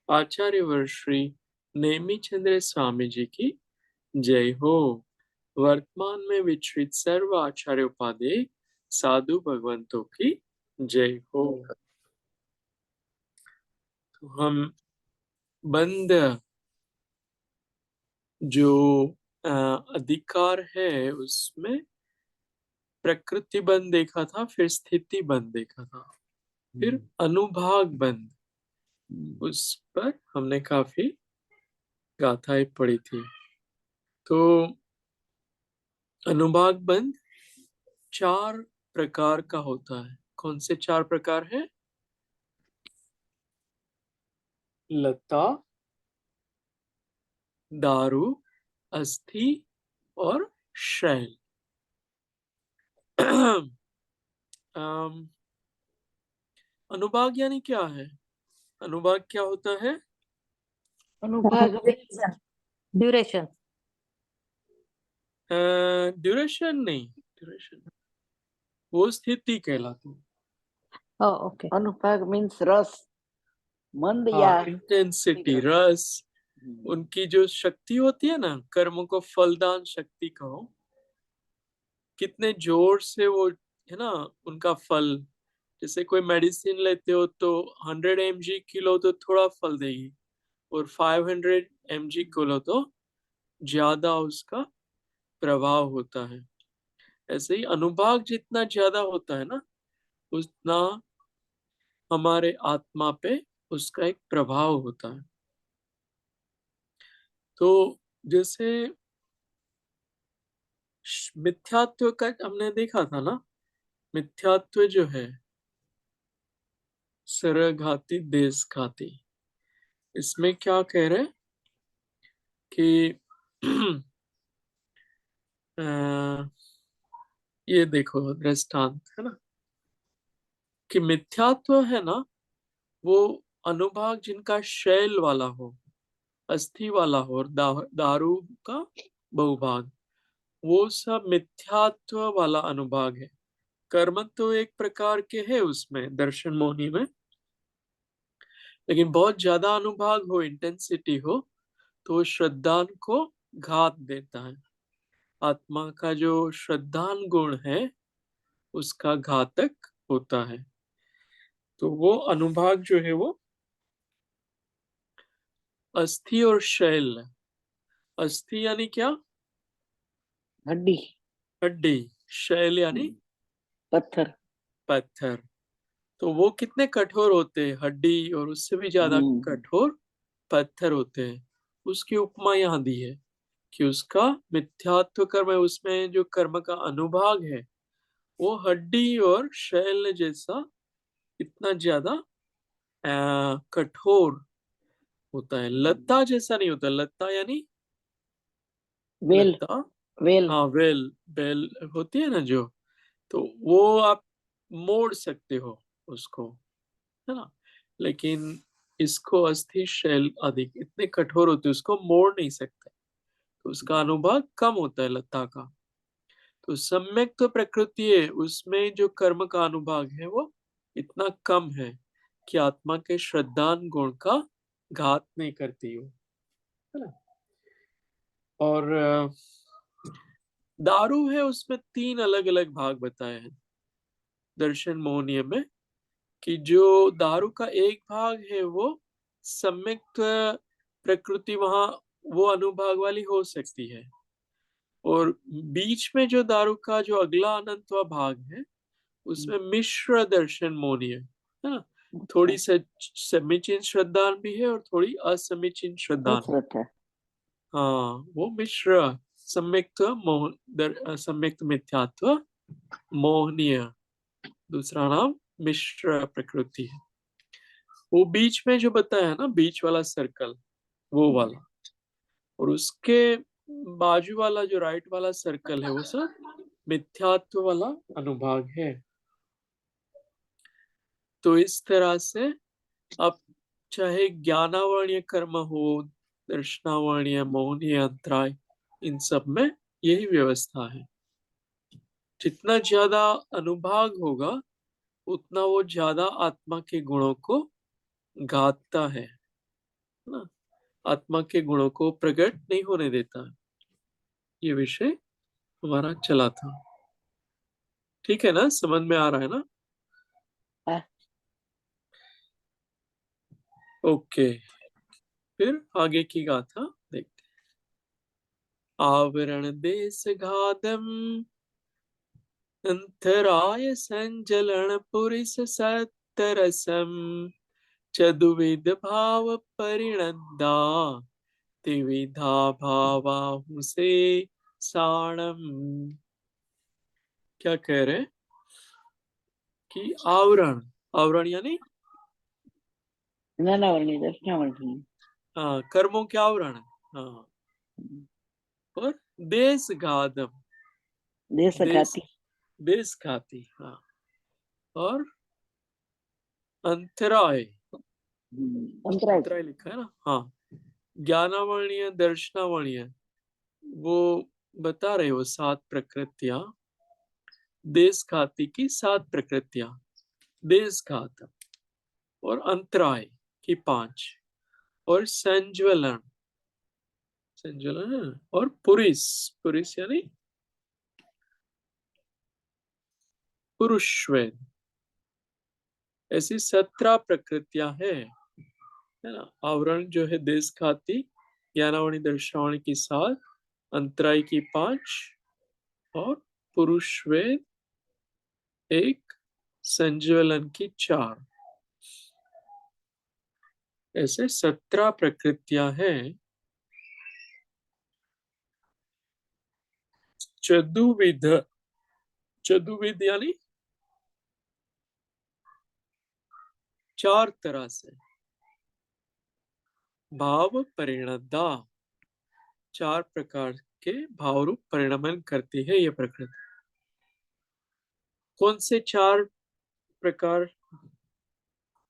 आचार्य वर श्री नेमिचंद्र स्वामी जी की जय हो। वर्तमान में विचरित सर्व आचार्य उपाध्याय साधु भगवंतों की जय हो। तो हम बंद जो अधिकार है उसमें प्रकृति बंद देखा था, फिर स्थिति बंद देखा था, फिर अनुभाग बंद, उस पर हमने काफी गाथाएं पढ़ी थी। तो अनुभाग बंद 4 प्रकार का होता है। कौन से 4 प्रकार है? लता, दारू, अस्थि और शैल। अम, अनुभाग यानी क्या है? अनुभाग क्या होता है? अनुभाग ड्यूरेशन। ड्यूरेशन नहीं, ड्यूरेशन वो स्थिति कहलाती है। ओके। अनुभाग मीन्स रस, मंद या हाँ, इंटेंसिटी, रस, उनकी जो शक्ति होती है ना, कर्म को फलदान शक्ति कहो, कितने जोर से वो है ना उनका फल। जैसे कोई मेडिसिन लेते हो तो 100 mg किलो तो थोड़ा फल देगी, और 500 mg किलो तो ज्यादा उसका प्रभाव होता है। ऐसे ही अनुभाग जितना ज्यादा होता है ना, उतना हमारे आत्मा पे उसका एक प्रभाव होता है। तो जैसे मिथ्यात्व का हमने देखा था ना, मिथ्यात्व जो है सरघाती देश घाती, इसमें क्या कह रहे कि ये देखो दृष्टांत है ना, कि मिथ्यात्व है ना वो अनुभाग जिनका शैल वाला हो, अस्थि वाला हो, और दारू का बहुभाग, वो सब मिथ्यात्व वाला अनुभाग है। कर्म तो एक प्रकार के है उसमें दर्शन मोहिनी में, लेकिन बहुत ज्यादा अनुभाग हो, इंटेंसिटी हो, तो श्रद्धान को घात देता है। आत्मा का जो श्रद्धान गुण है उसका घातक होता है। तो वो अनुभाग जो है वो अस्थि और शैल। अस्थि यानी क्या? हड्डी, हड्डी। शैल यानी पत्थर। पत्थर। तो वो कितने कठोर होते हैं, हड्डी और उससे भी ज्यादा कठोर पत्थर होते हैं। उसकी उपमा यहाँ दी है कि उसका मिथ्यात्व कर्म है, उसमें जो कर्म का अनुभाग है वो हड्डी और शैल जैसा इतना ज्यादा कठोर होता है। लता जैसा नहीं होता। लता यानी वेल, लता, वेल। हाँ वेल, बेल होती है ना जो, तो वो आप मोड़ सकते हो उसको, है ना। लेकिन इसको अस्थि शैल अधिक इतने कठोर होते उसको मोड़ नहीं सकते, तो उसका अनुभाग कम होता है लता का। तो सम्यक तो प्रकृति है, उसमें जो कर्म का अनुभाग है वो इतना कम है कि आत्मा के श्रद्धान गुण का घात नहीं करती हो, है ना। और दारू है, उसमें 3 अलग अलग भाग बताए हैं दर्शन मोहनीय में, कि जो दारू का एक भाग है वो सम्यक प्रकृति वहां वो अनुभाग वाली हो सकती है, और बीच में जो दारू का जो अगला अनंतवा भाग है उसमें मिश्र दर्शन मोनी है ना। थोड़ी समीचीन श्रद्धान भी है और थोड़ी असमीचीन श्रद्धान। हाँ, वो मिश्र सम्यक्त्व सम्यक्त मिथ्यात्व मोहनीय, दूसरा नाम मिश्र प्रकृति है। वो बीच में जो बताया है ना, बीच वाला सर्कल, वो वाला, और उसके बाजू वाला जो राइट वाला सर्कल है वो सब मिथ्यात्व वाला अनुभाग है। तो इस तरह से अब चाहे ज्ञानावर्णीय कर्म हो, दर्शनावर्णीय, मोहनीय, अंतराय, इन सब में यही व्यवस्था है। जितना ज्यादा अनुभाग होगा उतना वो ज्यादा आत्मा के गुणों को घातता है। है ना, आत्मा के गुणों को प्रकट नहीं होने देता। ये विषय हमारा चला था। ठीक है ना, समझ में आ रहा है ना? हाँ। ओके, फिर आगे की गाथा देखते हैं। आवरण देश घातम अंतराय संजलन पुरिस सत्तरसम चतुविध भाव परिणद्दा त्रिविधा भावाहु से साणम। क्या कह रहे हैं कि आवरण, आवरण यानी ज्ञानावरणी दर्शनावरणी। हाँ, कर्मों के आवरण। हाँ, और देश घातम, देश देश, घाती। देश घाती। हाँ, और अंतराय, अंतराय। अंतराय लिखा है ना? हाँ, ज्ञानावरणीय दर्शनावरणीय, वो बता रहे हो 7 प्रकृतियां, देश घाती की 7 प्रकृतियां, देश घात और अंतराय की 5, और संज्वलन, संज्वलन और पुरिस, पुरिस यानी पुरुषवेद, ऐसी 17 प्रकृतियां है ना। आवरण जो है देश खाती, ज्ञानावणी दर्शावणी की 7, अंतराय की 5, और पुरुषवेद 1, संज्वलन की 4, ऐसे 17 प्रकृतियां हैं। चतुर्विध, चतुर्विध यानी 4 तरह से, भाव परिणता, 4 प्रकार के भाव रूप परिणमन करती है ये प्रकृति। कौन से 4 प्रकार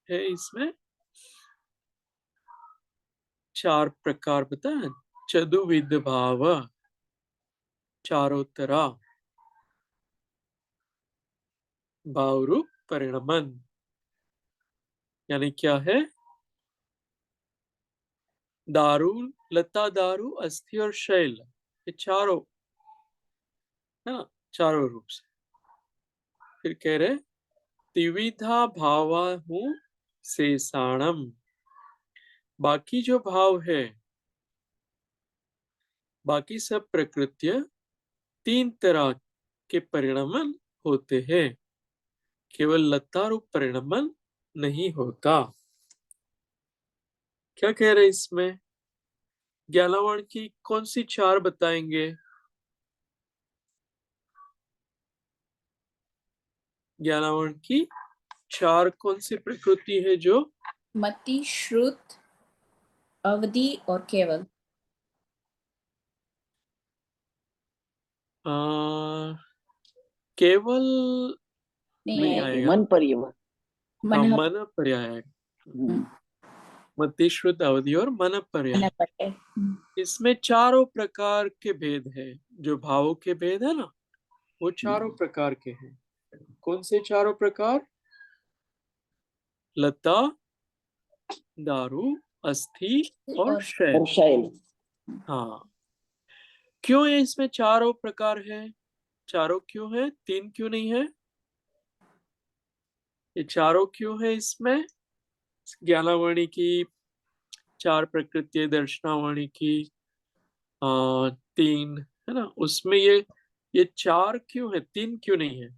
है इसमें? 4 प्रकार बताए, चतुर्विध भाव, चारों तरह भाव रूप परिणमन, यानी क्या है? दारू, लता, दारू, अस्थि और शैल, ये चारों है ना, चारों रूप से। फिर कह रहे त्रिविधा भावा हूं शेषाणम, बाकी जो भाव है, बाकी सब प्रकृतियां 3 तरह के परिणमन होते हैं, केवल लता रूप परिणमन नहीं होता। क्या कह रहे इसमें? ज्ञानावरण की कौन सी 4 बताएंगे? ज्ञानावरण की 4 कौन सी प्रकृति है जो? मति, श्रुत, अवधि और केवल। केवल नहीं नहीं आएगी। आएगा। मन पर ये मन। हाँ, मन मन पर्याय आएगा। हम्म। मति, श्रुत, अवधि और मन पर्याय। पर है। इसमें चारों प्रकार के भेद है, जो भावों के भेद है ना, वो चारों प्रकार के हैं। कौन से चारों प्रकार? लता, दारू, अस्थि और और शैल। और शैल। हाँ, क्यों है इसमें चारों प्रकार है? चारों क्यों है, 3 क्यों नहीं है? ये चारों क्यों है इसमें? ज्ञानावणी की 4 प्रकृति, दर्शनावणी की 3 है ना, उसमें ये 4 क्यों है, 3 क्यों नहीं है?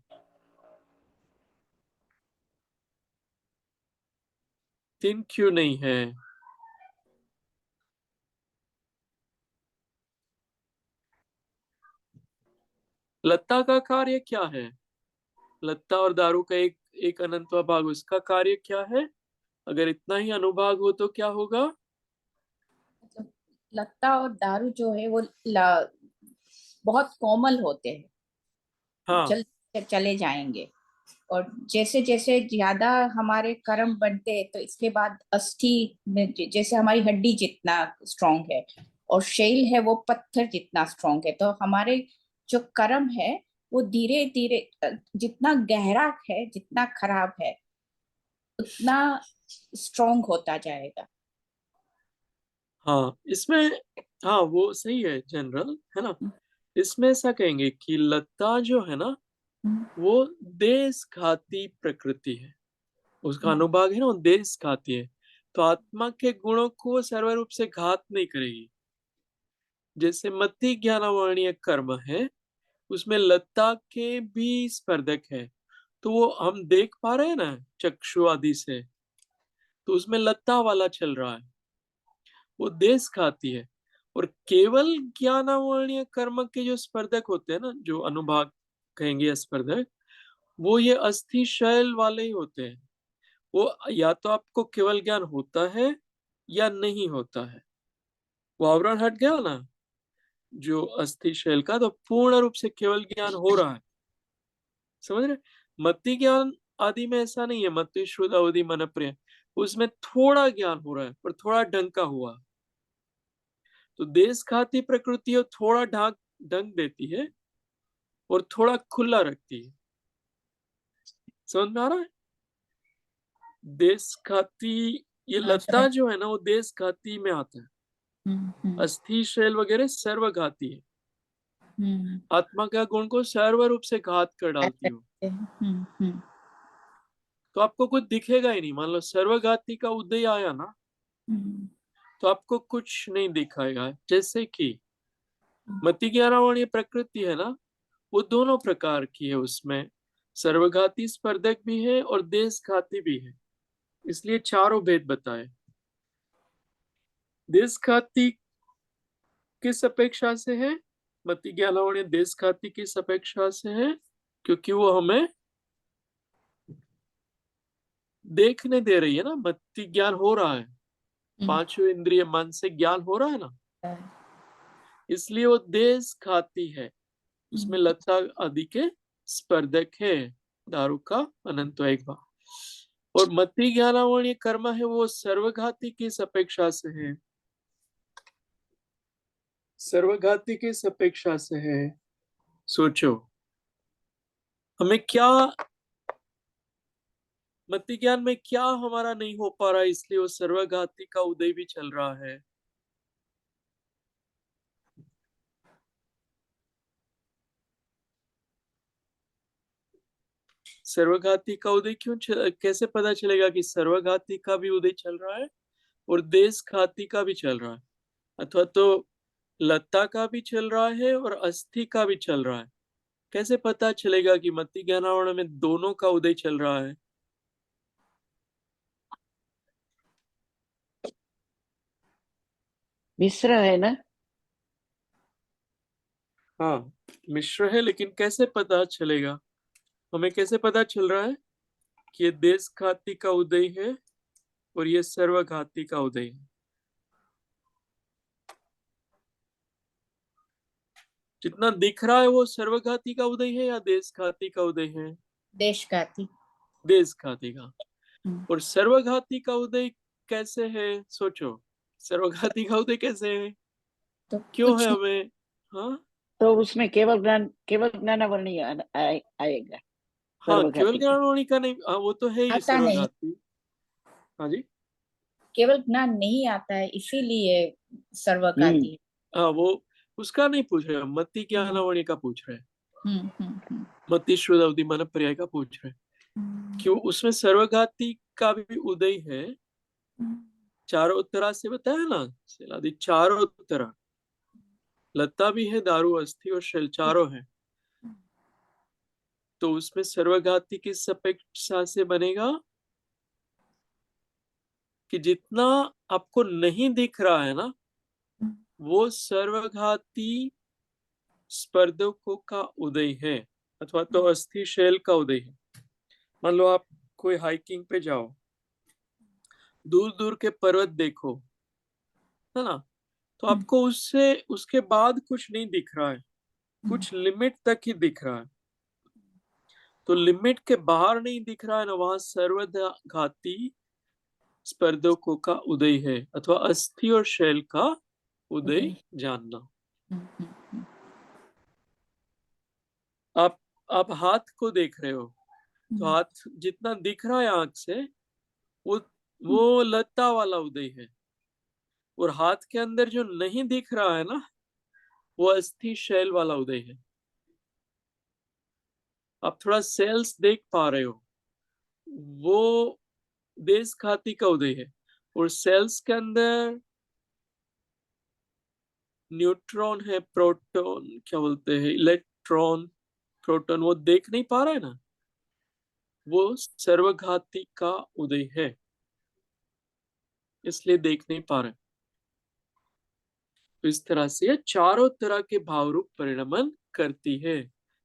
3 क्यों नहीं है? लता का कार्य क्या है? लता और दारू का एक एक अनंतवा भाग, उसका कार्य क्या है? अगर इतना ही अनुभाग हो तो क्या होगा? मतलब लता और दारू जो है वो बहुत कोमल होते हैं, हाँ, जल्दी चले जाएंगे। और जैसे जैसे ज्यादा हमारे कर्म बनते हैं तो इसके बाद अस्थि में जैसे हमारी हड्डी जितना स्ट्रांग है और शैल है वो पत्थर जितना स्ट्रांग है, तो हमारे जो कर्म है वो धीरे धीरे जितना गहरा है, जितना खराब है, उतना स्ट्रांग होता जाएगा। हाँ इसमें, हाँ वो सही है, जनरल है ना। इसमें ऐसा कहेंगे कि लता जो है ना वो देशघाती प्रकृति है, उसका अनुभाग है ना वो देशघाती है, तो आत्मा के गुणों को वो सर्व रूप से घात नहीं करेगी। जैसे मति ज्ञानावर्णीय कर्म है, उसमें लता के भी स्पर्धक है, तो वो हम देख पा रहे हैं ना चक्षु आदि से, तो उसमें लता वाला चल रहा है, वो देश खाती है। और केवल ज्ञानावर्णीय कर्म के जो स्पर्धक होते हैं ना, जो अनुभाग कहेंगे स्पर्धक, वो ये अस्थि शैल वाले ही होते हैं। वो या तो आपको केवल ज्ञान होता है या नहीं होता है, वो आवरण हट गया ना जो अस्थि शैल का, तो पूर्ण रूप से केवल ज्ञान हो रहा है, समझ रहे। मति ज्ञान आदि में ऐसा नहीं है, मति शुद्ध अवधि मन प्रिय, उसमें थोड़ा ज्ञान हो रहा है पर थोड़ा ढंग हुआ। तो देश खाती प्रकृति और थोड़ा ढंग देती है और थोड़ा खुला रखती है, समझ में आ रहा है। देश खाती, ये हाँ, लता समझ। जो है ना वो देश खाती में आता है। अस्थि शैल वगैरह सर्वघाती है, आत्मा का गुण को सर्व रूप से घात कर डालती हो। तो आपको कुछ दिखेगा ही नहीं, मान लो सर्वघाती का उदय आया ना, तो आपको कुछ नहीं दिखाएगा। जैसे कि मति ज्ञानावर्णीय प्रकृति है ना, वो दोनों प्रकार की है, उसमें सर्वघाती स्पर्धक भी है और देशघाती भी है, इसलिए चारों भेद बताए। देशघाती किस अपेक्षा से है, मति ज्ञानावर्णीय देशघाती किस अपेक्षा से है, क्योंकि वो हमें देखने दे रही है ना, मति ज्ञान हो रहा है, पांचों इंद्रिय मन से ज्ञान हो रहा है ना, इसलिए वो देश खाती है। उसमें लता आदि के स्पर्धक है, दारू का अनंत एक भाग। और मति ज्ञानावर्णीय कर्म है वो सर्वघाती किस अपेक्षा से है, सर्वघाती किस अपेक्षा से है, सोचो। हमें क्या, मति ज्ञान में क्या हमारा नहीं हो पा रहा है, इसलिए वो सर्वघाती का उदय भी चल रहा है। सर्वघाती का उदय क्यों कैसे पता चलेगा कि सर्वघाती का भी उदय चल रहा है और देशघाती का भी चल रहा है, अथवा तो लता का भी चल रहा है और अस्थि का भी चल रहा है। कैसे पता चलेगा कि मति ज्ञानावरण में दोनों का उदय चल रहा है। मिश्र है ना। हाँ मिश्र है, लेकिन कैसे पता चलेगा, हमें कैसे पता चल रहा है कि ये देशघाती का उदय है और ये सर्वघाती का उदय है। जितना दिख रहा है वो सर्वघाती का उदय है या देशघाती का उदय है, देशघाती। देशघाती का। और सर्वघाती का उदय कैसे है, सोचो, सर्वघाती का उदय कैसे है, तो क्यों है कुछ हमें। हाँ तो उसमें केवल ज्ञानावरणीय आएगा हाँ केवल सर्वघाती का। ज्ञानावणी का नहीं, हाँ वो तो है ही आता नहीं, सर्वघाती। हाँ जी, केवल ज्ञान नहीं आता है, इसीलिए सर्वघाती है। हाँ वो उसका नहीं पूछ रहे, मति ज्ञानावणी का पूछ रहे हैं, हम्म हम्म हम्म मति श्रुत अवधि मन पर्याय का पूछ रहे हैं। क्यों उसमें सर्वघाती का भी उदय है, चारों तरह से बताया ना सेलादी, चारों तरह लता भी है, दारू अस्थि और शैल चारों है, तो उसमें सर्वघाती किस अपेक्षा से बनेगा कि जितना आपको नहीं दिख रहा है ना वो सर्वघाती स्पर्धकों का उदय है, अथवा तो अस्थि शैल का उदय है। मान लो आप कोई हाइकिंग पे जाओ, दूर दूर के पर्वत देखो, है ना, तो आपको उससे उसके बाद कुछ नहीं दिख रहा है, कुछ लिमिट तक ही दिख रहा है। तो लिमिट के बाहर नहीं दिख रहा है ना, वहां सर्वघाती स्पर्धकों का उदय है, अथवा अस्थि और शैल का उदय जानना। आप आप हाथ को देख रहे हो, तो हाथ जितना दिख रहा है आंख से वो लता वाला उदय है, और हाथ के अंदर जो नहीं दिख रहा है ना, वो अस्थि शैल वाला उदय है। आप थोड़ा सेल्स देख पा रहे हो, वो देश खाती का उदय है। और सेल्स के अंदर न्यूट्रॉन है, प्रोटॉन क्या बोलते हैं, इलेक्ट्रॉन, प्रोटॉन, वो देख नहीं पा रहा है ना, वो सर्वघाती का उदय है, इसलिए देख नहीं पा रहे। तो इस तरह से ये चारों तरह के भाव रूप परिणमन करती है,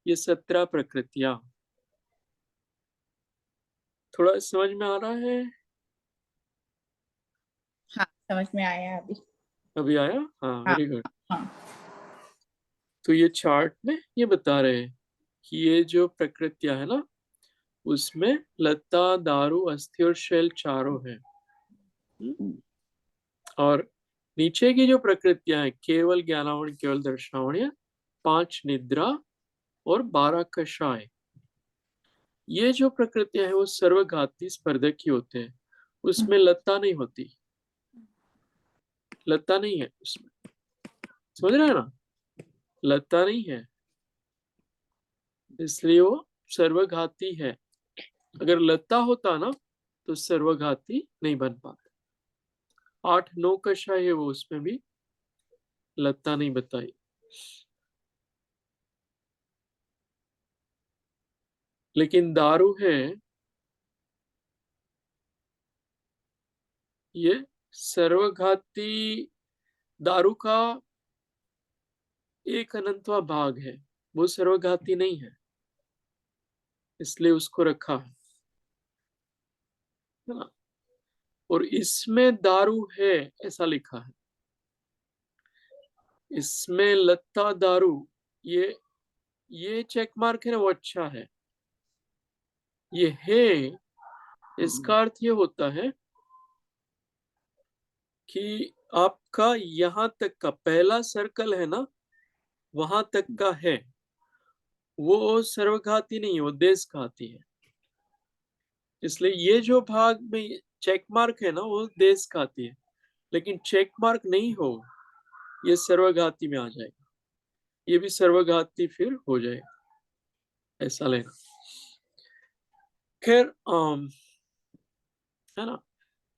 ये 17 प्रकृतियां। थोड़ा समझ में आ रहा है? हाँ, समझ में आया अभी। अभी आया? हाँ, हाँ वेरी गुड। हाँ। तो ये चार्ट में ये बता रहे हैं कि ये जो प्रकृतियां है ना, उसमें लता, दारू, अस्थि और शैल चारों है। और नीचे की जो प्रकृतियां हैं, केवल ज्ञानावरण, केवल दर्शनावरण, 5 निद्रा और 12 कषाय, ये जो प्रकृतियां हैं वो सर्वघाती स्पर्धक ही होते हैं। उसमें लता नहीं होती, लता नहीं है उसमें, समझ रहे हैं ना, लता नहीं है, इसलिए वो सर्वघाती है। अगर लता होता ना तो सर्वघाती नहीं बन पाता। 8-9 कषाय है वो, उसमें भी लता नहीं बताई। लेकिन दारू है, ये सर्वघाती, दारू का एक अनंतवा भाग है, वो सर्वघाती नहीं है, इसलिए उसको रखा है ना। और इसमें दारू है ऐसा लिखा है, इसमें लत्ता दारू, ये चेक मार्क है ना, वो अच्छा है। ये है, इसका अर्थ ये होता है कि आपका यहां तक का पहला सर्कल है ना, वहां तक का है, वो सर्वघाती नहीं है, वो देशघाती है। इसलिए ये जो भाग में चेक मार्क है ना, वो देशघाती है। लेकिन चेक मार्क नहीं हो, ये सर्वघाती में आ जाएगा, ये भी सर्वघाती फिर हो जाएगा, ऐसा लेना। खैर है ना।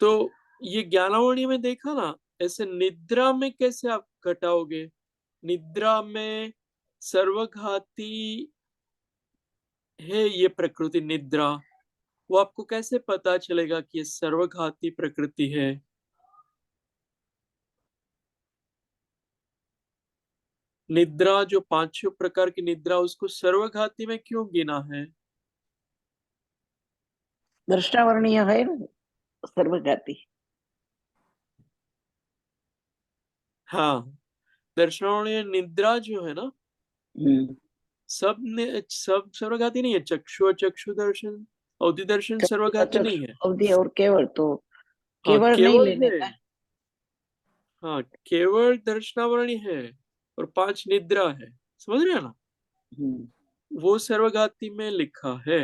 तो ये ज्ञानावणी में देखा ना, ऐसे निद्रा में कैसे आप घटाओगे? निद्रा में सर्वघाती है ये प्रकृति निद्रा, वो आपको कैसे पता चलेगा कि ये सर्वघाती प्रकृति है? निद्रा जो 5 प्रकार की निद्रा, उसको सर्वघाती में क्यों गिना है? दर्शनावर्णीय है ना, सर्वघाती। हाँ, दर्शनावली निद्रा जो है ना, सब सर्वघाती नहीं है। चक्षु, चक्षु दर्शन, अवधि दर्शन सर्वघाती नहीं है। अवधि और केवल तो हाँ, केवल नहीं केवल लेने है। का। हाँ, केवल दर्शनावरणी है और 5 निद्रा है, समझ रहे हैं ना, वो सर्वघाती में लिखा है।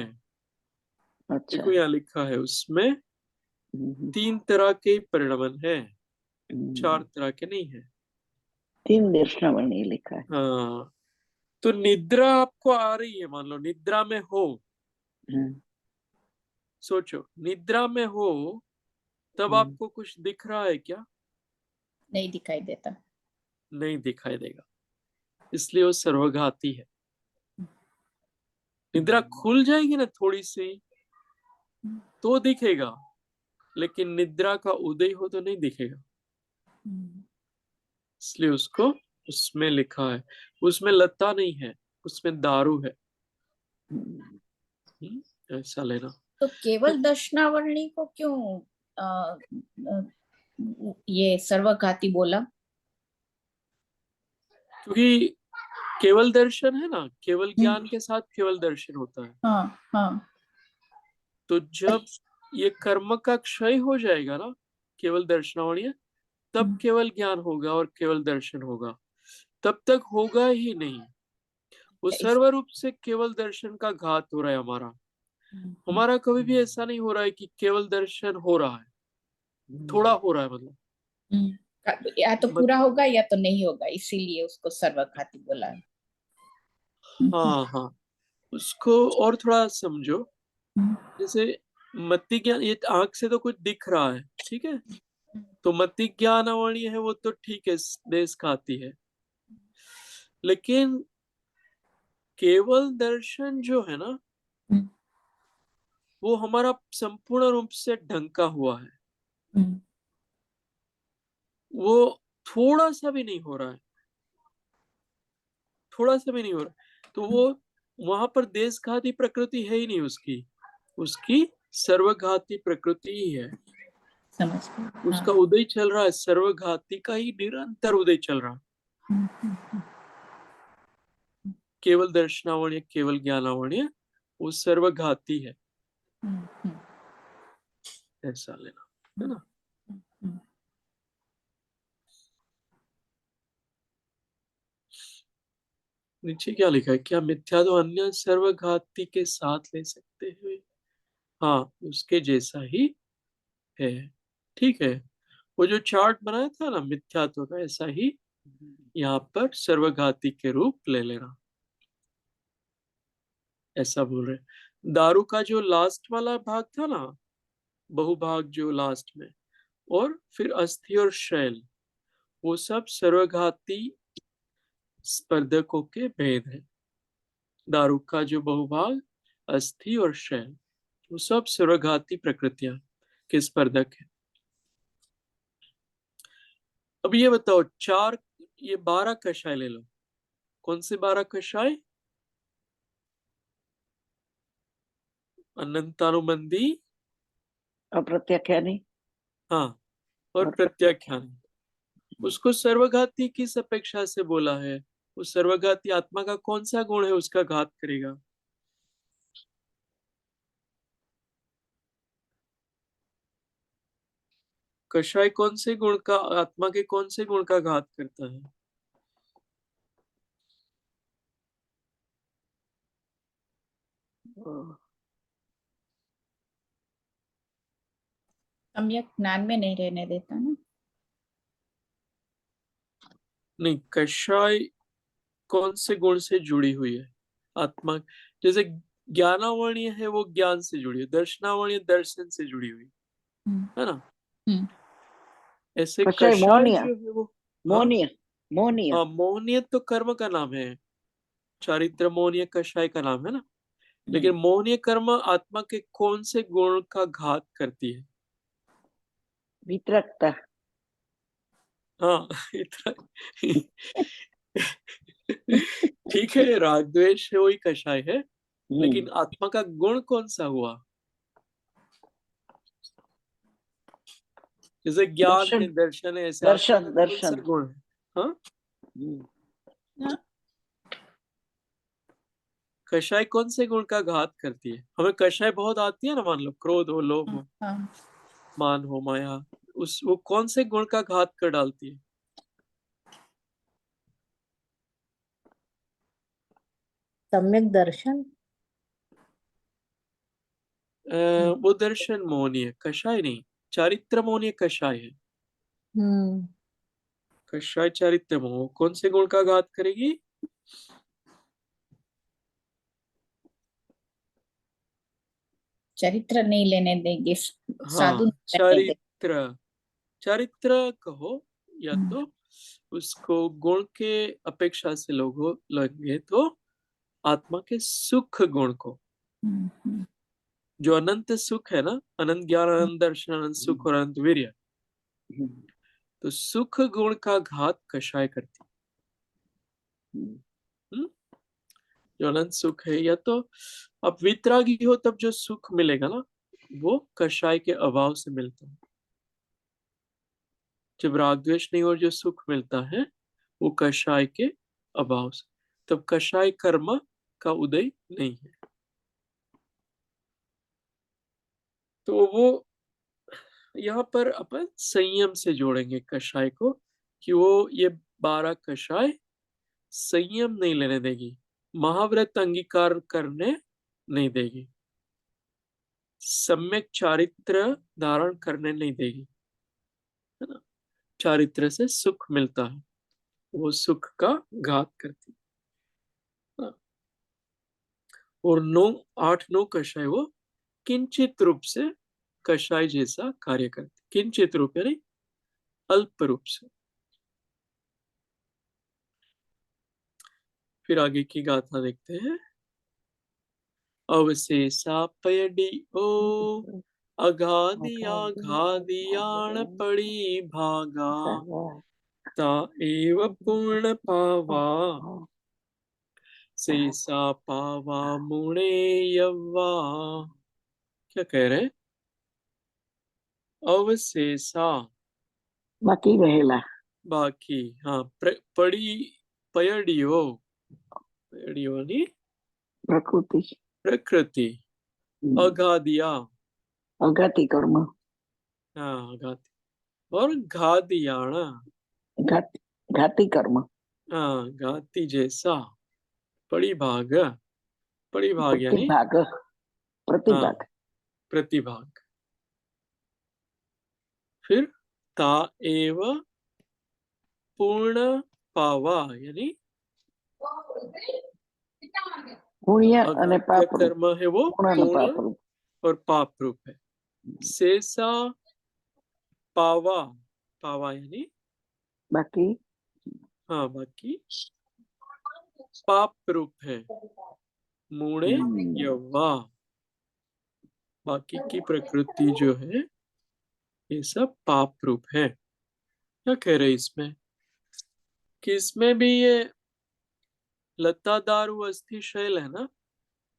अच्छा। देखो यहाँ लिखा है, उसमें 3 तरह के परिणमन है, 4 तरह के नहीं है। 3 दर्शनावर्णीय लिखा है। हाँ, तो निद्रा आपको आ रही है, मान लो निद्रा में हो, सोचो निद्रा में हो, तब आपको कुछ दिख रहा है क्या? नहीं दिखाई देता। नहीं दिखाई देगा, इसलिए वो सर्वघाती है। निद्रा खुल जाएगी ना थोड़ी सी तो दिखेगा, लेकिन निद्रा का उदय हो तो नहीं दिखेगा, इसलिए उसको उसमें लिखा है। उसमें लता नहीं है, उसमें दारू है। ऐसा लेना। तो केवल दर्शनावरणी को क्यों अ, अ, ये सर्वघाती बोला? क्योंकि केवल दर्शन है ना, केवल ज्ञान के साथ केवल दर्शन होता है। हाँ हाँ। तो जब ये कर्म का क्षय हो जाएगा ना, केवल दर्शनावली, तब केवल ज्ञान होगा और केवल दर्शन होगा, तब तक होगा ही नहीं। वो सर्वरूप से केवल दर्शन का घात हो रहा है हमारा। हमारा कभी भी ऐसा नहीं हो रहा है कि केवल दर्शन हो रहा है, थोड़ा हो रहा है, मतलब या तो पूरा होगा या तो नहीं होगा, इसीलिए उसको सर्वघाती बोला है। हाँ हाँ, उसको और थोड़ा समझो। जैसे मति ज्ञान, ये आंख से तो कुछ दिख रहा है, ठीक है, तो मति ज्ञानावणी है वो तो ठीक है, देश खाती है, लेकिन केवल दर्शन जो है ना, वो हमारा संपूर्ण रूप से ढंका हुआ है, वो थोड़ा सा भी नहीं हो रहा है, थोड़ा सा भी नहीं हो रहा, तो वो वहां पर देशघाती प्रकृति है ही नहीं उसकी, उसकी सर्वघाती प्रकृति ही है। समझ गए। उसका उदय चल रहा है, सर्वघाती का ही निरंतर उदय चल रहा है। केवल दर्शनावण्य, केवल ज्ञानावण्य, वो सर्वघाती है, ऐसा लेना है ना। नीचे क्या लिखा है, क्या मिथ्या तो अन्य सर्वघाती के साथ ले सकते हैं? हाँ, उसके जैसा ही है, ठीक है। वो जो चार्ट बनाया था ना मिथ्यात्व का, ऐसा ही यहाँ पर सर्वघाती के रूप ले लेना, ऐसा बोल रहे। दारू का जो लास्ट वाला भाग था ना, बहुभाग जो लास्ट में, और फिर अस्थि और शैल, वो सब सर्वघाती स्पर्धकों के भेद है। दारू का जो बहुभाग, अस्थि और शैल, वो सब सर्वघाती प्रकृतियां के स्पर्धक है। अब ये बताओ, ये 12 कषाय ले लो, कौन से 12 कषाय? अनंतानुबंधी, अप्रत्याख्यानी हाँ, और प्रत्याख्यान। उसको सर्वघाती किस अपेक्षा से बोला है? उस सर्वघाती आत्मा का कौन सा गुण है उसका घात करेगा? कषाय कौन से गुण का, आत्मा के कौन से गुण का घात करता है? सम्यक ज्ञान में नहीं रहने देता ना। नहीं, कषाय कौन से गुण से जुड़ी हुई है आत्मा? जैसे ज्ञानावरणीय है वो ज्ञान से जुड़ी है, दर्शनावरणीय दर्शन से जुड़ी हुई है ना। ऐसे कषाय कषाय मोहनीय, जो है वो, हाँ मोहनीय, मोहनीय। हाँ, मोहनीय तो कर्म का नाम है, चारित्र मोहनीय कषाय का नाम है ना। लेकिन मोहनीय कर्म आत्मा के कौन से गुण का घात करती है? वितरकता। हाँ, इतना ठीक है, राग द्वेष है वही कषाय है, लेकिन आत्मा का गुण कौन सा हुआ? जैसे ज्ञान है, दर्शन, दर्शन है, ऐसे आत्मा दर्शन, का कौन सा दर्शन। गुण है? हाँ, कषाय कौन से गुण का घात करती है? हमें कषाय बहुत आती है ना, मान लो क्रोध हो, लोभ हो, मान हो, माया, वो कौन से गुण का घात कर डालती है? सम्यक दर्शन। वो दर्शन मोहनीय है, कषाय नहीं, चारित्र मोहनीय कषाय है। हम्म कषाय चारित्र मोह कौन से गुण का घात करेगी? चरित्र नहीं लेने देंगे, साधु हाँ, नहीं रहने देंगे। चारित्र, चारित्र कहो, या तो उसको गुण के अपेक्षा से लोग लेंगे तो आत्मा के सुख गुण को, जो अनंत सुख है ना, अनंत ज्ञान, अनंत दर्शन, अनंत सुख और अनंत वीर्य, तो सुख गुण का घात कषाय करती। जो अनंत सुख है, या तो अब वितरागी हो तब जो सुख मिलेगा ना, वो कषाय के अभाव से मिलता है। जब राग द्वेष नहीं और जो सुख मिलता है वो कषाय के अभाव से, तब कषाय कर्म का उदय नहीं है। तो वो यहाँ पर अपन संयम से जोड़ेंगे कषाय को, कि वो ये 12 कषाय संयम नहीं लेने देगी, महाव्रत अंगीकार करने नहीं देगी, सम्यक चारित्र धारण करने नहीं देगी, है ना। चारित्र से सुख मिलता है, वो सुख का घात करती। हाँ। और 8-9 कषाय वो किंचित रूप से कषाय जैसा कार्य करती। किंचित रूप यानी अल्प रूप से। फिर आगे की गाथा देखते हैं। अवशेषा पयडी ओ अगाधिया घादियाण पड़ी भागा ता एव पूर्ण पावा शेषा पावा मुणे यव्वा। क्या कह रहे हैं? अवशेषा बाकी रहेला बाकी, हाँ, पड़ी पयडियो, पयडियो नी प्रकृति प्रकृति, अगाधिया, अघाती कर्म हाँ घाती, और घादियाणा, घाती कर्म हाँ घाती जैसा, परिभाग, परिभाग यानी प्रतिभाग हाँ प्रतिभाग प्रतिभाग। फिर ता एव पूर्ण पावा यानी पुण्य અને अघात्य પાપ રૂપ कर्म है वो પૂર્ણ અને पूर्ण પાપ રૂપ और पाप रूप है। शेषा पावा, पावा यानी बाकी हाँ बाकी पाप रूप है। मूणे यव्वा, बाकी की प्रकृति जो है ये सब पाप रूप है। क्या कह रहे इसमें कि इसमें भी ये लता दारू अस्थि शैल है ना,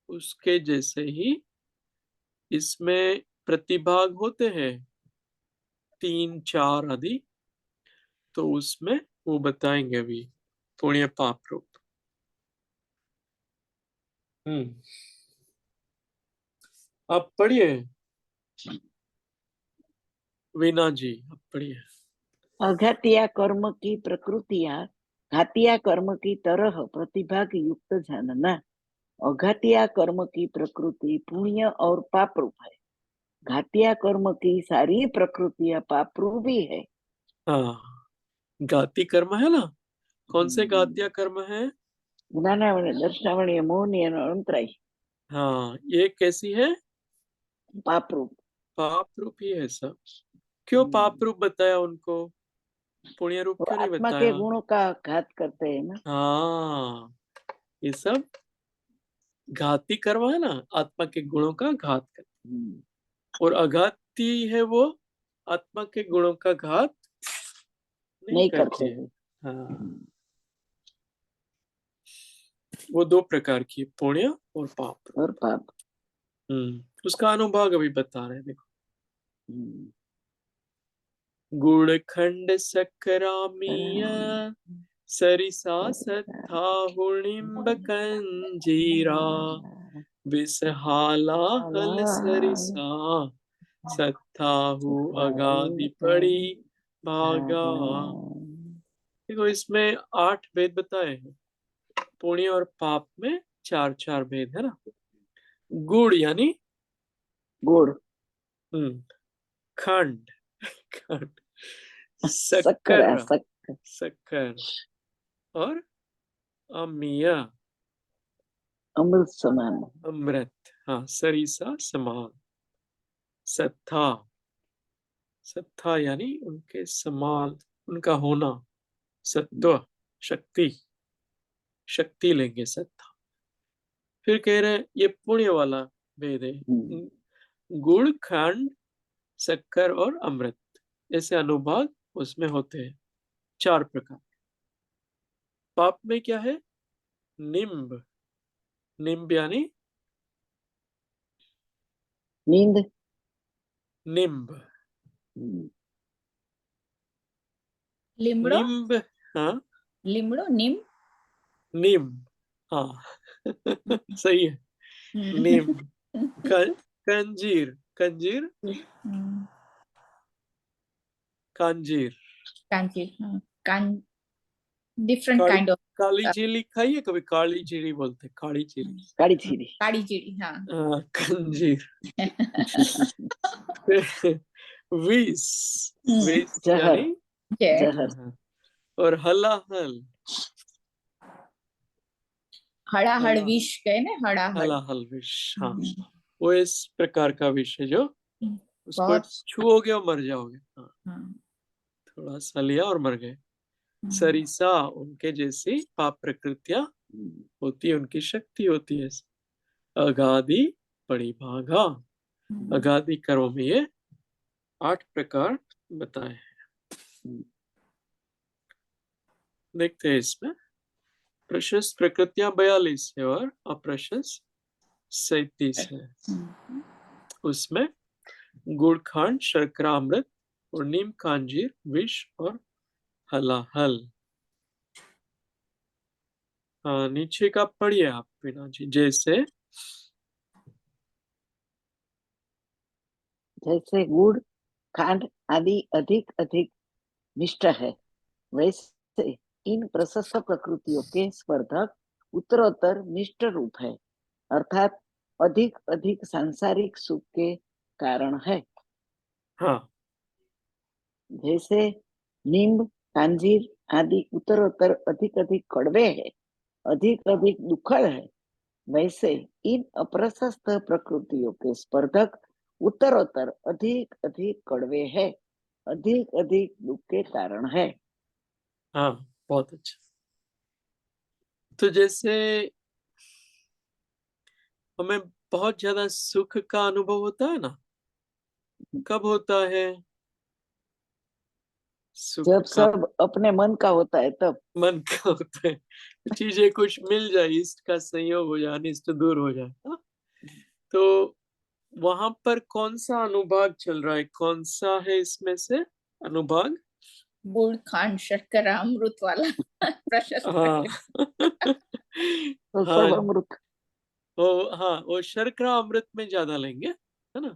उसके जैसे ही इसमें प्रतिभाग होते हैं 3-4 आदि, तो उसमें वो बताएंगे अभी पुण्य पाप रूप। आप पढ़िए वीना जी, आप पढ़िए। अघातिया कर्म की प्रकृतिया घातिया कर्म की तरह प्रतिभाग युक्त जानना। अघातिया कर्म की प्रकृति पुण्य और पाप रूप है। घातिया कर्म की सारी प्रकृतियां पाप रूप भी है। हाँ, घाती कर्म है ना, कौन से घातिया कर्म है? ज्ञानावली दर्शनावली मोहनी अंतराय हाँ, ये कैसी है? पाप रूप पाप रूप ही है सब। क्यों पाप रूप बताया उनको, पुण्य रूप तो क्यों नहीं आत्मा के बताया? गुणों का घात करते हैं ना। हाँ, ये सब घाती कर्म है ना, आत्मा के गुणों का घात करते, और अघाती है वो आत्मा के गुणों का घात नहीं करते हैं। हाँ, वो 2 प्रकार की, पुण्य और पाप। और पाप उसका अनुभाग अभी बता रहे हैं, देखो। गुड़ खंड सकरामीय सरिसा सत्था हुणिम्ब कंजीरा विसहाला हल सरिसा सत्ताहु अगाधि पड़ी भागा। देखो इसमें 8 भेद बताए हैं, पुण्य और पाप में 4-4 भेद है ना। गुड़ यानी गुड़ खंड, खंड, शक्कर शक्कर, शक्कर, और अमीय अमृत समान अमृत, हाँ सरिसा समान। सत्था, सत्था यानी उनके समान, उनका होना, सत्व शक्ति, शक्ति लेंगे सत्ता। फिर कह रहे हैं ये पुण्य वाला भेद है, गुड़ खंड शक्कर और अमृत, ऐसे अनुभाग उसमें होते हैं 4 प्रकार। पाप में क्या है? निम्ब, निम्ब यानी नींद निम्ब, लिमड़ो, निम्ब, हाँ लिमड़ो, निम, निम्ब, हाँ सही है। निम्ब, कंजीर, कंजीर, कांजीर, कांची, कान, डिफरेंट काली, काइंड ऑफ काली जीरी खाई है कभी? काली जीरी बोलते, काली जीरी, काली चीरी काली जीरी, हाँ। कंजीर। विष, विष जहर यानी जहर। हाँ। और हलाहल, हड़ाहड़ हला विष कहे ना, हड़ाहड़। हलाहल विष, हाँ हम्म, वो इस प्रकार का विष है जो उसको बहुत। छुओगे और मर जाओगे। हाँ, हाँ, थोड़ा सा लिया और मर गए। हम्म, सरिसा, उनके जैसी पाप प्रकृतियां होती है, उनकी शक्ति होती है। अगाधि बड़ी भागा, अगाधि कर्म में ये 8 प्रकार बताए हैं। देखते हैं इसमें। प्रशस्त प्रकृतियां 42 है और अप्रशस्त 37 है। हम्म, उसमें गुड़ खांड, शर्करा अमृत और नीम कांजीर, विष और हलाहल। हाँ, नीचे का पढ़िए आप वीणा जी। जैसे जैसे गुड़ खांड आदि अधिक अधिक मिष्ट है, वैसे इन प्रशस्त प्रकृतियों के स्पर्धक उत्तरोत्तर मिष्ट रूप है, अर्थात अधिक अधिक सांसारिक सुख के कारण है। हाँ, जैसे नींब कांजीर आदि उत्तरोत्तर अधिक अधिक कड़वे है, अधिक अधिक दुखद है, वैसे इन अप्रशस्त प्रकृतियों के स्पर्धक उत्तरोत्तर अधिक अधिक कड़वे है, अधिक अधिक दुख के कारण है। हाँ, बहुत अच्छा। तो जैसे हमें बहुत ज्यादा सुख का अनुभव होता है ना, कब होता है सुख जब का? सब अपने मन का होता है तब। मन का होता है, चीजें कुछ मिल जाए, इष्ट का संयोग हो जाए, अनिष्ट दूर हो जाए। हाँ? तो वहां पर कौन सा अनुभाग चल रहा है, कौन सा है इसमें से अनुभाग? गुड़ खांड शर्करा अमृत वाला प्रशस्त हाँ। प्रकृति। तो हाँ, सब अमृत। हाँ वो शर्करा अमृत में ज्यादा लेंगे, है ना।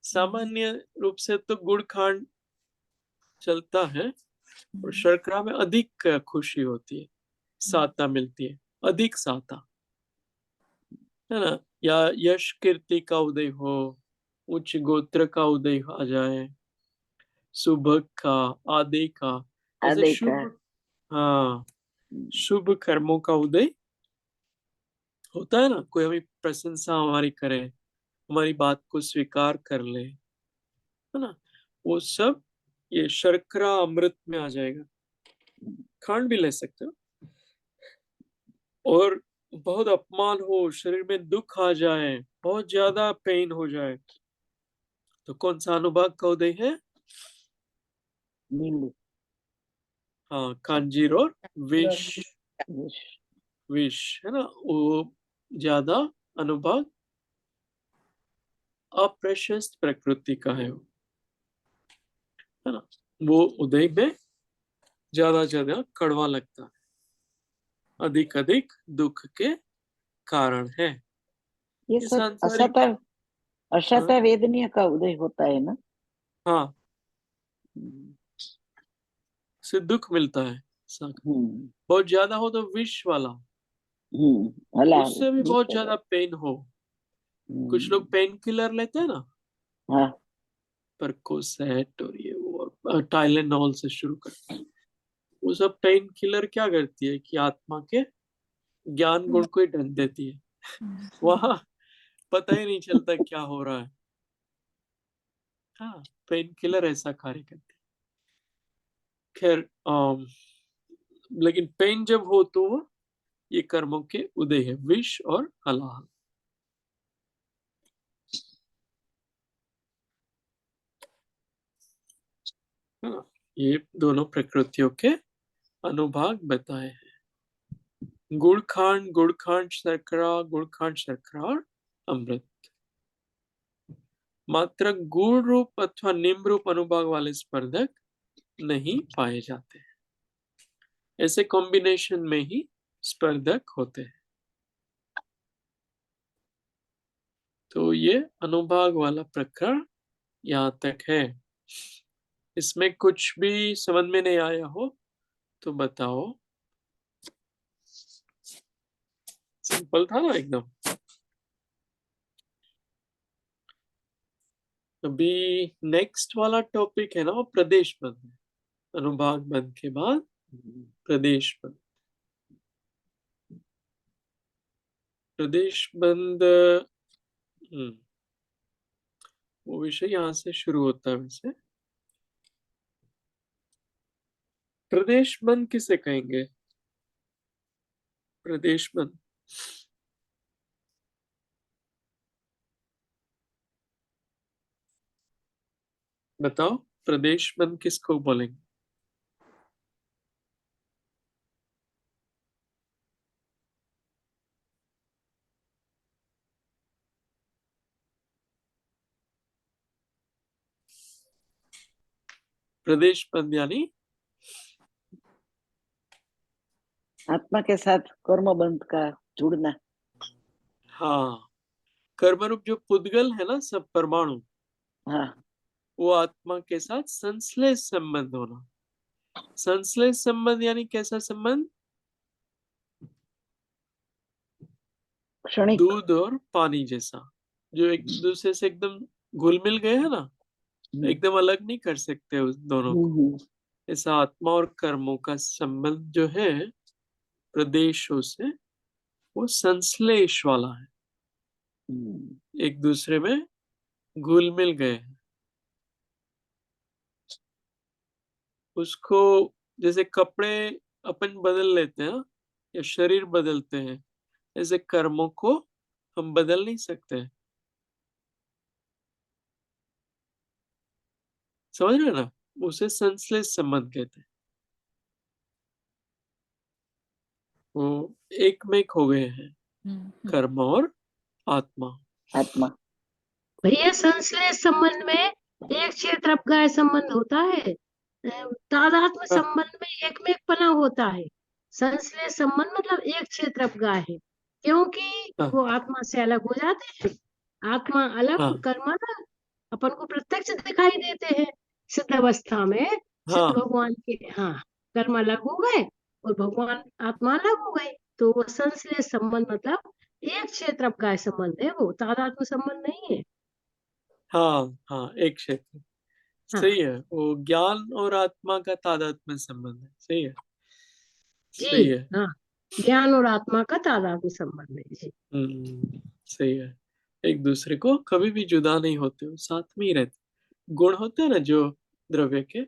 सामान्य रूप से तो गुड़ खांड चलता है और शर्करा में अधिक खुशी होती है, साता मिलती है, अधिक साता, है ना। या यश कीर्ति का उदय हो, उच्च गोत्र का उदय आ जाए, सुभग का, आदि का, ऐसे आदि का। शुभ, हाँ शुभ कर्मों का उदय होता है ना। कोई हमें प्रशंसा हमारी करे, हमारी बात को स्वीकार कर ले, है ना, वो सब ये शर्करा अमृत में आ जाएगा। खांड भी ले सकते हो। और बहुत अपमान हो, शरीर में दुख आ जाए, बहुत ज्यादा पेन हो जाए, तो कौन सा अनुभाग का उदय है? नींबू। हाँ, कांजीर और विष। विष, है ना, वो ज्यादा अनुभाग अप्रशस्त प्रकृति का है वो, है ना। वो उदय में ज्यादा ज्यादा कड़वा लगता है, अधिक अधिक दुख के कारण है। ये ये सब सांसारिक, हाँ अशाता वेदनीय का उदय होता है ना। हाँ, से दुख मिलता है। हम्म। बहुत ज्यादा हो तो विष वाला, हलाल उससे भी बहुत मिष्ट। ज्यादा पेन हो। कुछ लोग पेन किलर लेते हैं ना, हाँ। परकोसेट और ये वो टाइलेनॉल से शुरू करते हैं। वो सब पेन किलर क्या करती है कि आत्मा के ज्ञान गुण को ही ढंग देती है। वहां पता ही नहीं चलता क्या हो रहा है। हाँ, पेन किलर ऐसा कार्य करती है। खैर, लेकिन पेन जब हो तो वो ये कर्मों के उदय है, विष और हलाहल। हाँ, ये दोनों प्रकृतियों के अनुभाग बताए हैं। गुड़ खांड शर्करा और अमृत। मात्र गुण रूप अथवा निम्न रूप अनुभाग वाले स्पर्धक नहीं पाए जाते, ऐसे कॉम्बिनेशन में ही स्पर्धक होते हैं। तो ये अनुभाग वाला प्रकरण यहाँ तक है। इसमें कुछ भी समझ में नहीं आया हो तो बताओ। सिंपल था ना एकदम। अभी नेक्स्ट वाला टॉपिक है ना, वो प्रदेश बंद है। अनुभाग बंध के बाद प्रदेश बंध। प्रदेश बंध वो विषय यहाँ से शुरू होता है। वैसे प्रदेश बंध किसे कहेंगे? प्रदेश बंध बताओ, प्रदेश बंध किसको बोलेंगे? प्रदेश बंध यानी आत्मा के साथ कर्म बंध का जुड़ना। हाँ, कर्मरूप जो पुद्गल है ना, सब परमाणु, हाँ, वो आत्मा के साथ संश्लेष संबंध होना। संश्लेष संबंध यानी कैसा संबंध? क्षणिक। दूध और पानी जैसा, जो एक दूसरे से एकदम घुल मिल गए है ना, एकदम अलग नहीं कर सकते उस दोनों को। ऐसा आत्मा और कर्मों का संबंध जो है प्रदेशों से, वो संश्लेष वाला है, एक दूसरे में घुल मिल गए हैं। उसको जैसे कपड़े अपन बदल लेते हैं या शरीर बदलते हैं, ऐसे कर्मों को हम बदल नहीं सकते। समझ रहे ना? उसे संश्लेष संबंध कहते हैं। वो एक में एक हो गए हैं, कर्म और आत्मा। आत्मा। भैया संश्लेष संबंध में एक क्षेत्र अपगाय संबंध होता है, तादात्म्य संबंध में एक में एक पना होता है। संश्लेष संबंध मतलब एक क्षेत्र अपगाय है, क्योंकि वो आत्मा से अलग हो जाते हैं। आत्मा अलग, कर्म अलग, अपन को प्रत्यक्ष दिखाई देते हैं। सिद्ध अवस्था में सिद्ध भगवान के कर्म अलग हो गए और भगवान आत्मा अलग हो गए, तो वो संश्लेष संबंध मतलब एक क्षेत्र अपगाय संबंध है, वो तादात्म्य संबंध नहीं है। हाँ, एक क्षेत्र। सही है, वो ज्ञान और आत्मा का तादात्म्य संबंध है। सही है, सही है। हाँ, ज्ञान और आत्मा का तादात्म्य संबंध है जी। सही है। एक दूसरे को कभी भी जुदा नहीं होते, वो साथ में ही रहते। गुण होते हैं ना जो द्रव्य के,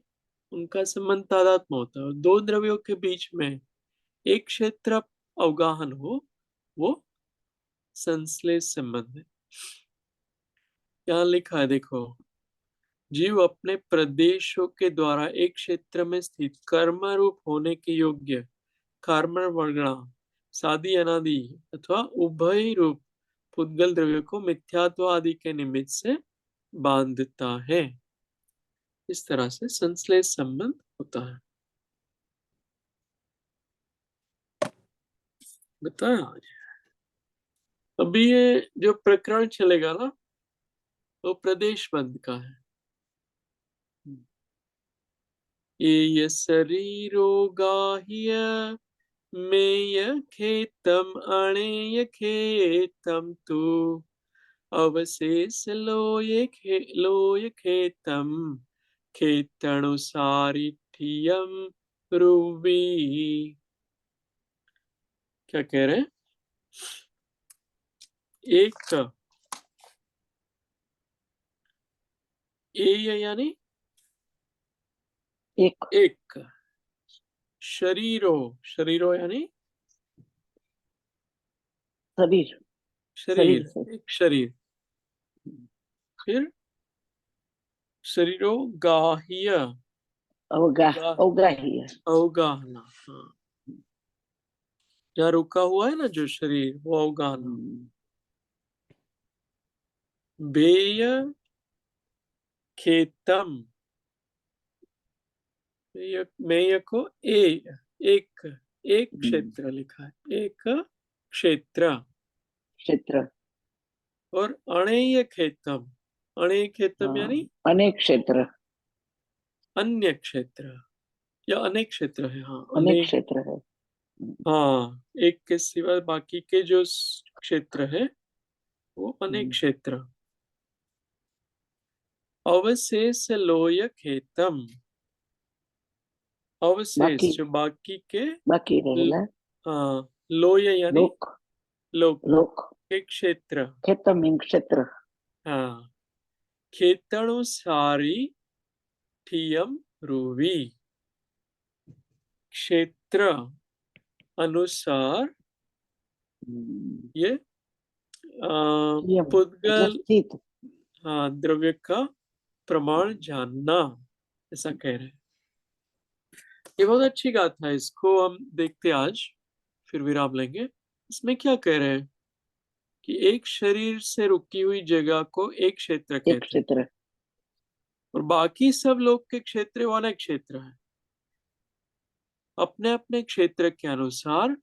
उनका संबंध तादात्म्य होता है। और दो द्रव्यों के बीच में एक क्षेत्र अवगाहन हो, वो संश्लेष संबंध है। यहाँ लिखा है देखो, जीव अपने प्रदेशों के द्वारा एक क्षेत्र में स्थित कर्म रूप होने के योग्य कर्म वर्गणा सादी अनादि अथवा उभय रूप पुद्गल द्रव्य को मिथ्यात्व आदि के निमित्त से बांधता है। इस तरह से संश्लेष संबंध होता है। बताया आज। अभी ये जो प्रकरण चलेगा ना, वो प्रदेश बंध का है। ये शरीरो गाह्य मेय खेतम अणेय खेतम तु अवशेष लोय खेतम खेतनुसारिठियम रूबी। क्या कह रहे हैं? एक यानी एक शरीरो यानी शरीर, एक शरीर। फिर शरीरो गाह्य अवगाहना। जहाँ रुका हुआ है ना जो शरीर, वो अवगाहना। बेय खेतम, मेय को एक क्षेत्र लिखा है, एक क्षेत्र। और अणेय खेतम यानी अनेक क्षेत्र, अन्य क्षेत्र या अनेक क्षेत्र है। हाँ, अनेक क्षेत्र है। हाँ, एक के सिवा बाकी के जो क्षेत्र है वो अनेक क्षेत्र। अवशेष लोय खेतम, अवशेष बाकी जो बाकी के बाकी रहेला हाँ लोय यानी लोक लोक लोक के क्षेत्र खेतमिंग क्षेत्र हाँ खेतनुसारी ठियम रूवी क्षेत्र अनुसार ये यम मतलब पुद्गल स्थित हाँ द्रव्य का प्रमाण जानना ऐसा कह रहे हैं। ये बहुत अच्छी गाथा है, इसको हम देखते आज, फिर विराम लेंगे। इसमें क्या कह रहे हैं कि एक शरीर से रुकी हुई जगह को एक क्षेत्र एक कहते हैं क्षेत्र और बाकी सब लोग के क्षेत्र वो अनेक क्षेत्र है। अपने अपने क्षेत्र के अनुसार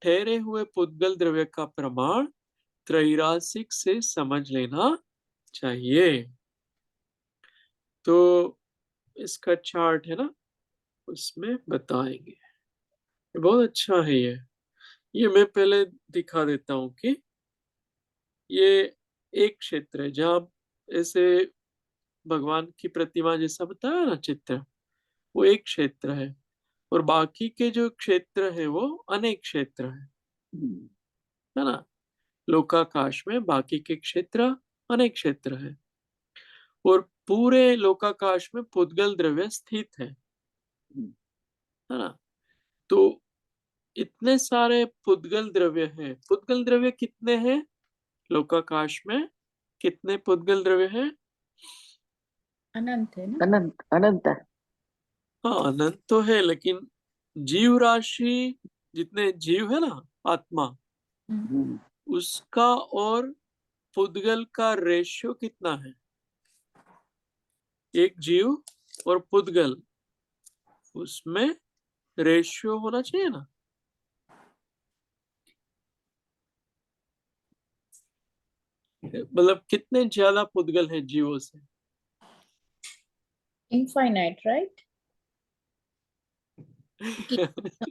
ठहरे हुए पुद्गल द्रव्य का प्रमाण त्रैरासिक से समझ लेना चाहिए। तो इसका चार्ट है ना, उसमें बताएंगे। ये बहुत अच्छा है ये मैं पहले दिखा देता हूँ कि ये एक क्षेत्र है जहाँ ऐसे भगवान की प्रतिमा जैसा बताया ना चित्र, वो एक क्षेत्र है और बाकी के जो क्षेत्र है वो अनेक क्षेत्र है ना। लोकाकाश में बाकी के क्षेत्र अनेक क्षेत्र है और पूरे लोकाकाश में पुद्गल द्रव्य स्थित है ना। तो इतने सारे पुद्गल द्रव्य हैं। पुद्गल द्रव्य कितने हैं लोकाकाश में? कितने पुद्गल द्रव्य हैं? अनंत है ना। अनंत अनंत हाँ अनंत तो है, लेकिन जीव राशि जितने जीव है ना, आत्मा, उसका और पुद्गल का रेशियो कितना है? एक जीव और पुद्गल, उसमें रेशियो होना चाहिए ना। मतलब कितने ज्यादा पुद्गल है जीवों से? Infinite right.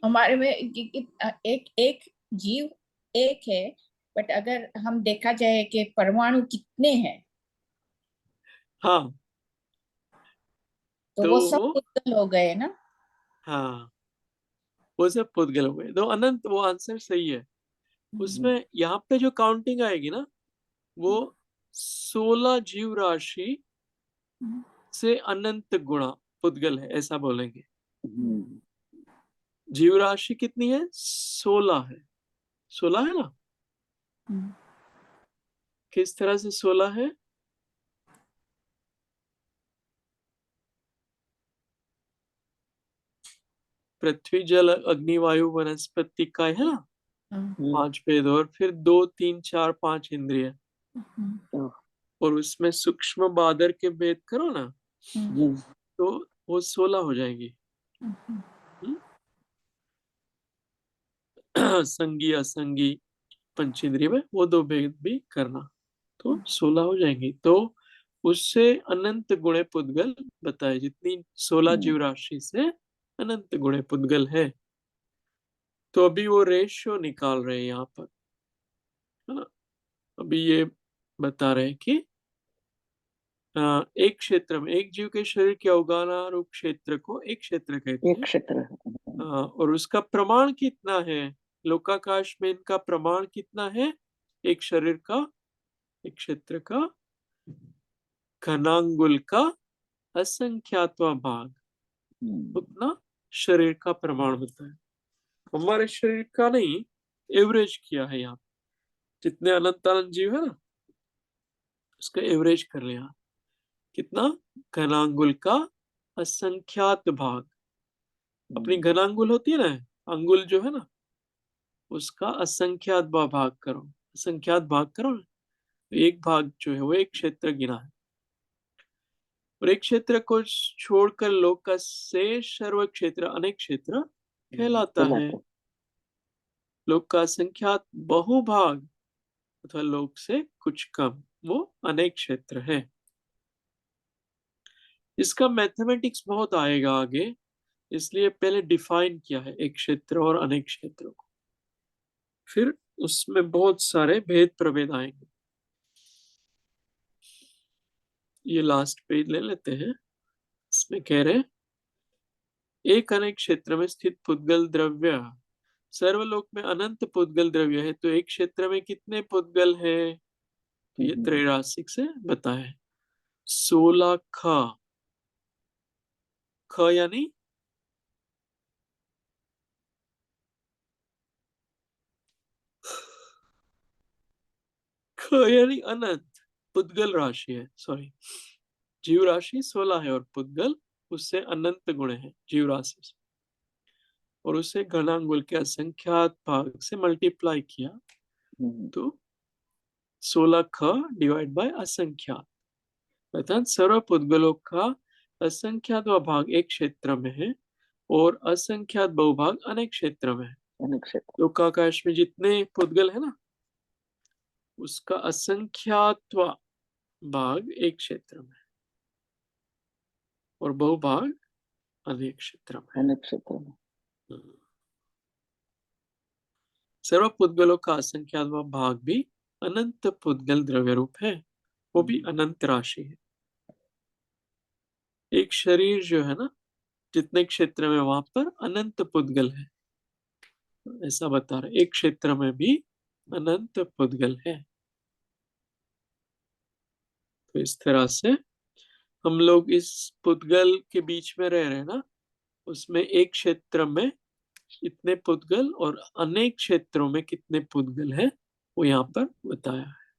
हमारे में एक एक जीव एक है, बट अगर हम देखा जाए कि परमाणु कितने हैं हाँ तो तो वो सब वो पुद्गल हो गए ना। हाँ वो सब पुद्गल हो गए। तो अनंत वो आंसर सही है। उसमें यहाँ पे जो काउंटिंग आएगी ना, वो 16 जीव राशि से अनंत गुणा पुद्गल है ऐसा बोलेंगे। जीव राशि कितनी है? 16 है। 16 है ना। किस तरह से 16 है? पृथ्वी जल अग्नि वायु वनस्पति का है ना 5 भेद और फिर 2 3 4 5 इंद्रिय और उसमें सूक्ष्म बादर के भेद करो ना तो वो 16 हो जाएंगी। संगी असंगी पंचेंद्रिय में वो 2 भेद भी करना तो 16 हो जाएंगी। तो उससे अनंत गुणे पुद्गल बताए, जितनी 16 जीव राशि से अनंत गुणे पुद्गल है। तो अभी वो रेशियो निकाल रहे हैं यहाँ पर, है ना। अभी ये बता रहे हैं कि एक क्षेत्र में एक जीव के शरीर के अवगाना रूप क्षेत्र को एक क्षेत्र कहते एक हैं। क्षेत्र और उसका प्रमाण कितना है? लोकाकाश में इनका प्रमाण कितना है? एक शरीर का, एक क्षेत्र का घनांगुल का असंख्यातवा भाग उतना शरीर का प्रमाण होता है। हमारे शरीर का नहीं, एवरेज किया है यहाँ। जितने अनंत अनंत जीव है ना, उसका एवरेज कर लिया। कितना? घनांगुल का असंख्यात भाग। अपनी घनांगुल होती है ना, अंगुल जो है ना, उसका असंख्यात भाग करो, असंख्यात भाग करो ना, तो एक भाग जो है वो एक क्षेत्र गिना है। और एक क्षेत्र को छोड़कर लोक का शेष सर्व क्षेत्र अनेक क्षेत्र कहलाता है। लोक का असंख्यात बहुभाग अथवा लोक से कुछ कम वो अनेक क्षेत्र है। इसका मैथमेटिक्स बहुत आएगा आगे, इसलिए पहले डिफाइन किया है एक क्षेत्र और अनेक क्षेत्रों को, फिर उसमें बहुत सारे भेद प्रभेद आएंगे। ये लास्ट पेज ले लेते हैं। इसमें कह रहे एक अनेक क्षेत्र में स्थित पुद्गल द्रव्य सर्वलोक में अनंत पुद्गल द्रव्य है, तो एक क्षेत्र में कितने पुद्गल है? ये त्रैरासिक से बताए। 16 ख यानी यानी अनंत पुद्गल राशि है, सॉरी, जीव राशि 16 है और पुद्गल उससे अनंत गुण है जीव राशि से, और उसे घनांगुल के असंख्यात भाग से मल्टीप्लाई किया तो 16 ख डिवाइड बाय असंख्यात, अर्थात सर्व पुद्गलों का असंख्यात भाग एक क्षेत्र में है और असंख्यात बहुभाग अनेक क्षेत्र में है। लोकाकाश में जितने पुद्गल है ना, उसका असंख्यात भाग एक क्षेत्र में और बहुभाग अनेक क्षेत्र में। सर्व पुद्गलों का असंख्यात भाग भी अनंत पुद्गल द्रव्य रूप है, वो भी अनंत राशि है। एक शरीर जो है ना, जितने क्षेत्र में वहां पर अनंत पुद्गल है, ऐसा बता रहे, एक क्षेत्र में भी अनंत पुद्गल है। तो इस तरह से हम लोग इस पुद्गल के बीच में रह रहे हैं ना, उसमें एक क्षेत्र में इतने पुद्गल और अनेक क्षेत्रों में कितने पुद्गल है वो यहाँ पर बताया है।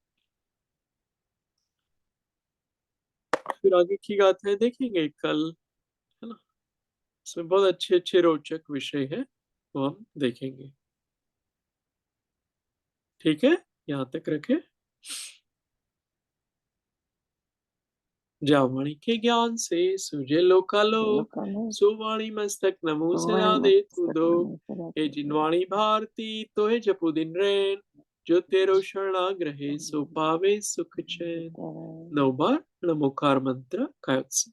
फिर आगे की गाथाएं देखेंगे कल, है ना। इसमें बहुत अच्छे अच्छे रोचक विषय है, वो हम देखेंगे। ठीक है, यहाँ तक रखे। जावाणी के ज्ञान से सूझे लोकालोक, सुवाणी मस्तक नमो सजा दे तू दो। हे जिनवाणी भारती तो है जपु दिन रैन, जो तेरो शरणाग्रहे सो पावे सुख चैन। 9 बार नमोकार मंत्र का उत्सव।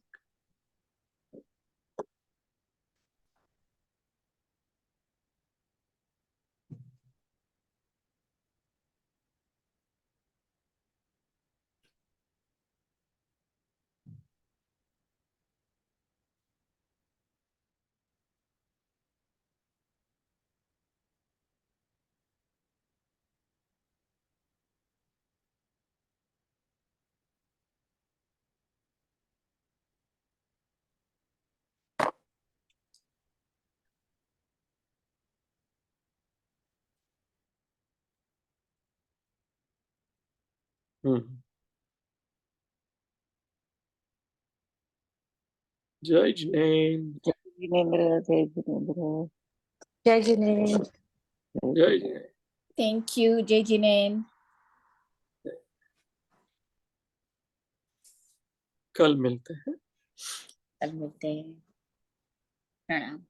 जय जिनेन्द्र। जय जिनेन्द्र। जय जिनेन्द्र। जय जय। थैंक यू जय जिनेन। कल मिलते हैं। कल मिलते हैं। प्रणाम।